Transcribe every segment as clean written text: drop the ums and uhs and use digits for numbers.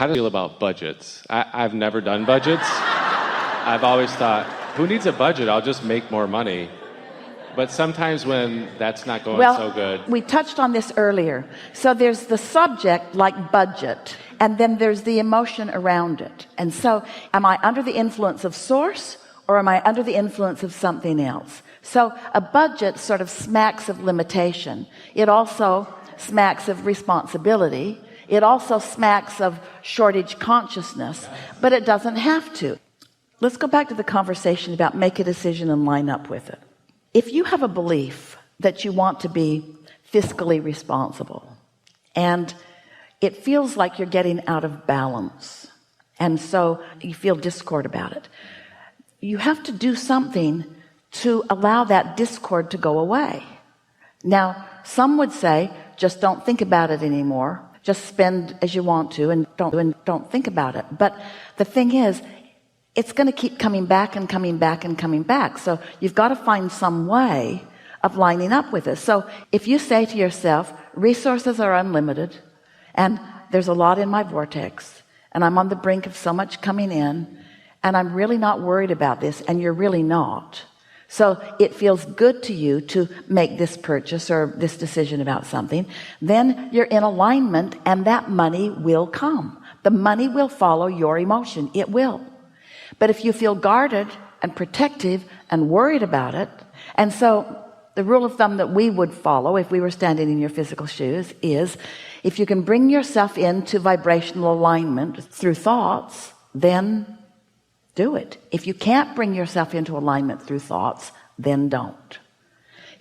How do you feel about budgets? I've never done budgets. I've always thought, who needs a budget? I'll just make more money. But sometimes when that's not going so good. We touched on this earlier. So there's the subject, like budget, and then there's the emotion around it. And so am I under the influence of source, or am I under the influence of something else? So a budget sort of smacks of limitation. It also smacks of responsibility. It also smacks of shortage consciousness, but it doesn't have to. Let's go back to the conversation about make a decision and line up with it. If you have a belief that you want to be fiscally responsible and it feels like you're getting out of balance, and so you feel discord about it, you have to do something to allow that discord to go away. Now, some would say, just don't think about it anymore. Just spend as you want to and don't think about it. But the thing is, it's going to keep coming back and coming back and coming back. So you've got to find some way of lining up with it. So if you say to yourself, resources are unlimited and there's a lot in my vortex and I'm on the brink of so much coming in and I'm really not worried about this, and you're really not. So it feels good to you to make this purchase or this decision about something, then you're in alignment and that money will come. The money will follow your emotion. It will. But if you feel guarded and protective and worried about it, and so the rule of thumb that we would follow if we were standing in your physical shoes is, if you can bring yourself into vibrational alignment through thoughts, then do it. If you can't bring yourself into alignment through thoughts, then don't.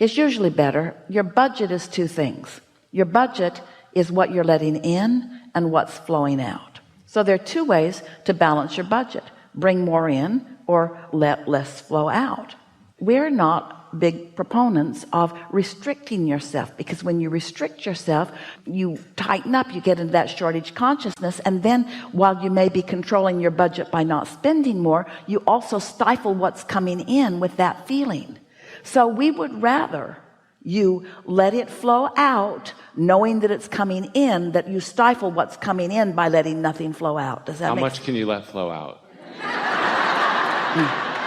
It's usually better. Your budget is two things. Your budget is what you're letting in and what's flowing out. So there are two ways to balance your budget. Bring more in or let less flow out. We're not big proponents of restricting yourself, because when you restrict yourself, you tighten up, you get into that shortage consciousness, and then while you may be controlling your budget by not spending more, you also stifle what's coming in with that feeling. So we would rather you let it flow out, knowing that it's coming in, that you stifle what's coming in by letting nothing flow out. Does that How make much sense? can you let flow out?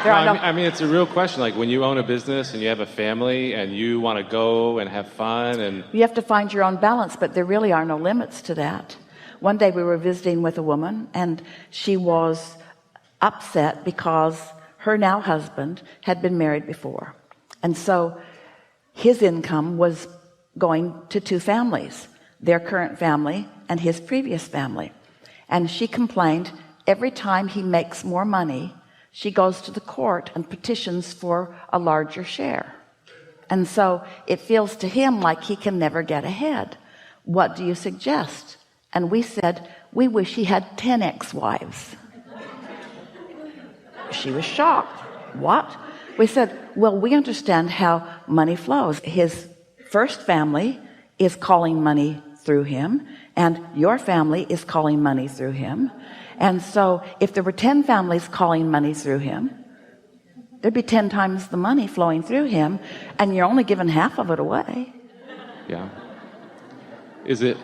I mean, it's a real question. Like when you own a business and you have a family and you want to go and have fun, and you have to find your own balance, but there really are no limits to that. One day we were visiting with a woman and she was upset because her now husband had been married before. And so his income was going to two families, their current family and his previous family. And she complained every time he makes more money, she goes to the court and petitions for a larger share. And so it feels to him like he can never get ahead. What do you suggest? And we said, we wish he had 10 ex-wives. She was shocked. What? We said, well, we understand how money flows. His first family is calling money through him, and your family is calling money through him. And so if there were 10 families calling money through him, there'd be 10 times the money flowing through him, and you're only giving half of it away. Yeah. Is it?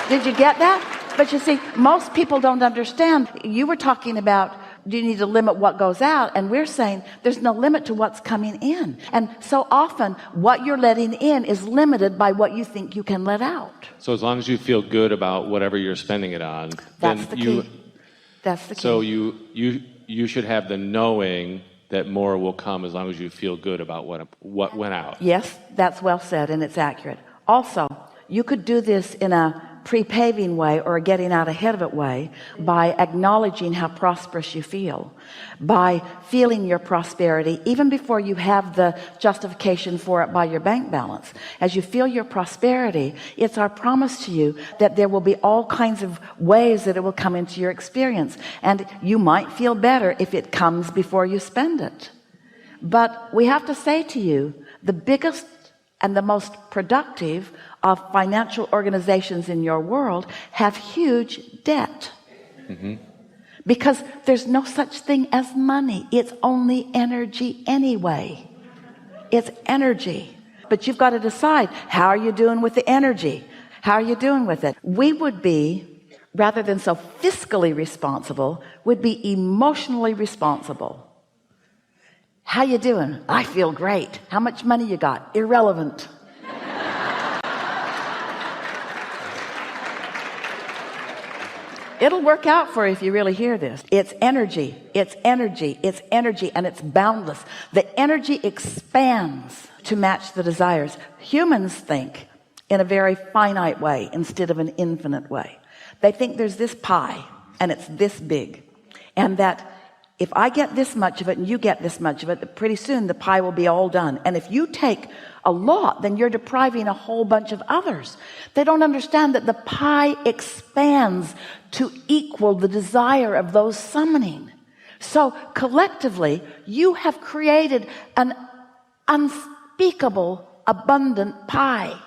Did you get that? But you see, most people don't understand. You were talking about, do you need to limit what goes out? And we're saying there's no limit to what's coming in. And so often what you're letting in is limited by what you think you can let out. So as long as you feel good about whatever you're spending it on, that's the key. That's the key. So you should have the knowing that more will come as long as you feel good about what went out. Yes, that's well said, and it's accurate. Also, you could do this in a pre-paving way or a getting out ahead of it way by acknowledging how prosperous you feel, by feeling your prosperity even before you have the justification for it by your bank balance. As you feel your prosperity, it's our promise to you that there will be all kinds of ways that it will come into your experience, and you might feel better if it comes before you spend it. But we have to say to you, the biggest and the most productive of financial organizations in your world have huge debt. Mm-hmm. Because there's no such thing as money. It's only energy anyway. It's energy. But you've got to decide, how are you doing with the energy? How are you doing with it? We would be, rather than so fiscally responsible, would be emotionally responsible. How you doing? I feel great. How much money you got? Irrelevant. It'll work out for you if you really hear this. It's energy, it's energy, it's energy, and it's boundless. The energy expands to match the desires. Humans think in a very finite way instead of an infinite way. They think there's this pie and it's this big, and that if I get this much of it and you get this much of it, that pretty soon the pie will be all done. And if you take a lot, then you're depriving a whole bunch of others. They don't understand that the pie expands to equal the desire of those summoning. So collectively, you have created an unspeakable, abundant pie.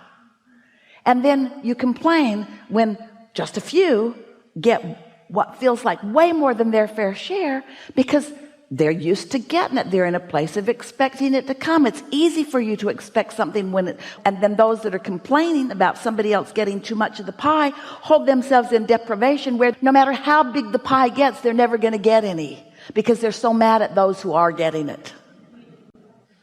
And then you complain when just a few get what feels like way more than their fair share, because they're used to getting it. They're in a place of expecting it to come. It's easy for you to expect something and then those that are complaining about somebody else getting too much of the pie hold themselves in deprivation, where no matter how big the pie gets, they're never going to get any, because they're so mad at those who are getting it.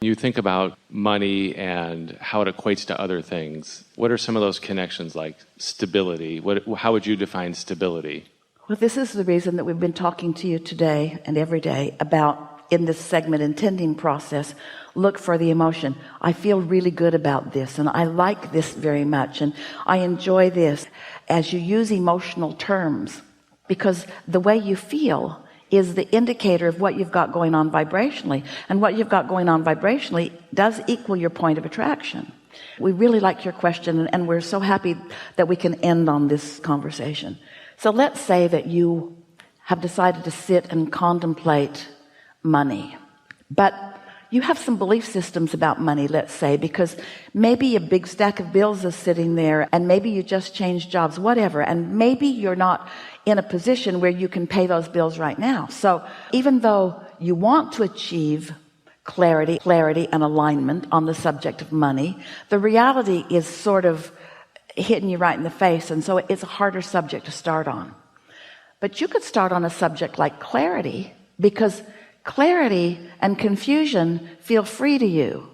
You think about money and how it equates to other things. What are some of those connections, like stability? How would you define stability? Well, this is the reason that we've been talking to you today and every day about, in this segment, intending process, look for the emotion. I feel really good about this, and I like this very much, and I enjoy this, as you use emotional terms, because the way you feel is the indicator of what you've got going on vibrationally, and what you've got going on vibrationally does equal your point of attraction. We really like your question, and we're so happy that we can end on this conversation. So let's say that you have decided to sit and contemplate money, but you have some belief systems about money, let's say, because maybe a big stack of bills is sitting there, and maybe you just changed jobs, whatever, and maybe you're not in a position where you can pay those bills right now. So even though you want to achieve clarity and alignment on the subject of money, the reality is sort of hitting you right in the face, and so it's a harder subject to start on. But you could start on a subject like clarity, because clarity and confusion feel free to you.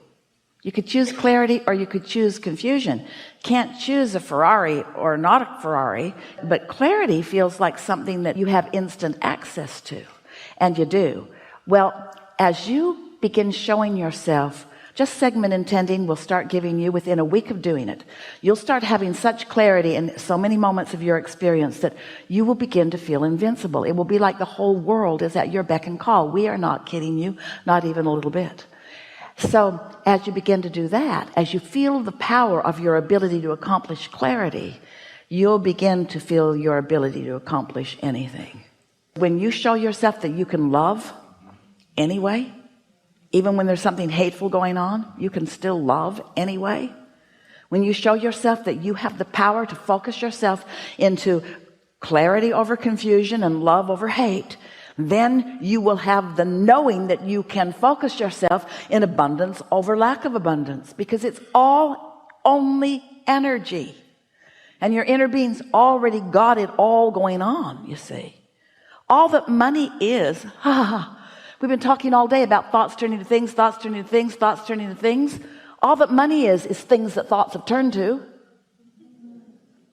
You could choose clarity or you could choose confusion. Can't choose a Ferrari or not a Ferrari, but clarity feels like something that you have instant access to, and you do. Well, as you begin showing yourself, just segment intending will start giving you, within a week of doing it, you'll start having such clarity in so many moments of your experience that you will begin to feel invincible. It will be like the whole world is at your beck and call. We are not kidding you, not even a little bit. So as you begin to do that, as you feel the power of your ability to accomplish clarity, you'll begin to feel your ability to accomplish anything. When you show yourself that you can love anyway, even when there's something hateful going on, you can still love anyway. When you show yourself that you have the power to focus yourself into clarity over confusion and love over hate, then you will have the knowing that you can focus yourself in abundance over lack of abundance, because it's all only energy, and your inner being's already got it all going on. You see, all that money is, we've been talking all day about thoughts turning to things, thoughts turning to things, thoughts turning to things. All that money is things that thoughts have turned to.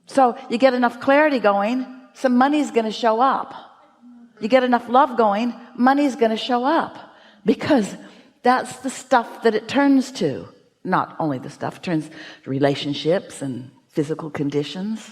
So you get enough clarity going, some money's going to show up. You get enough love going, money's going to show up, because that's the stuff that it turns to. Not only the stuff, it turns to relationships and physical conditions.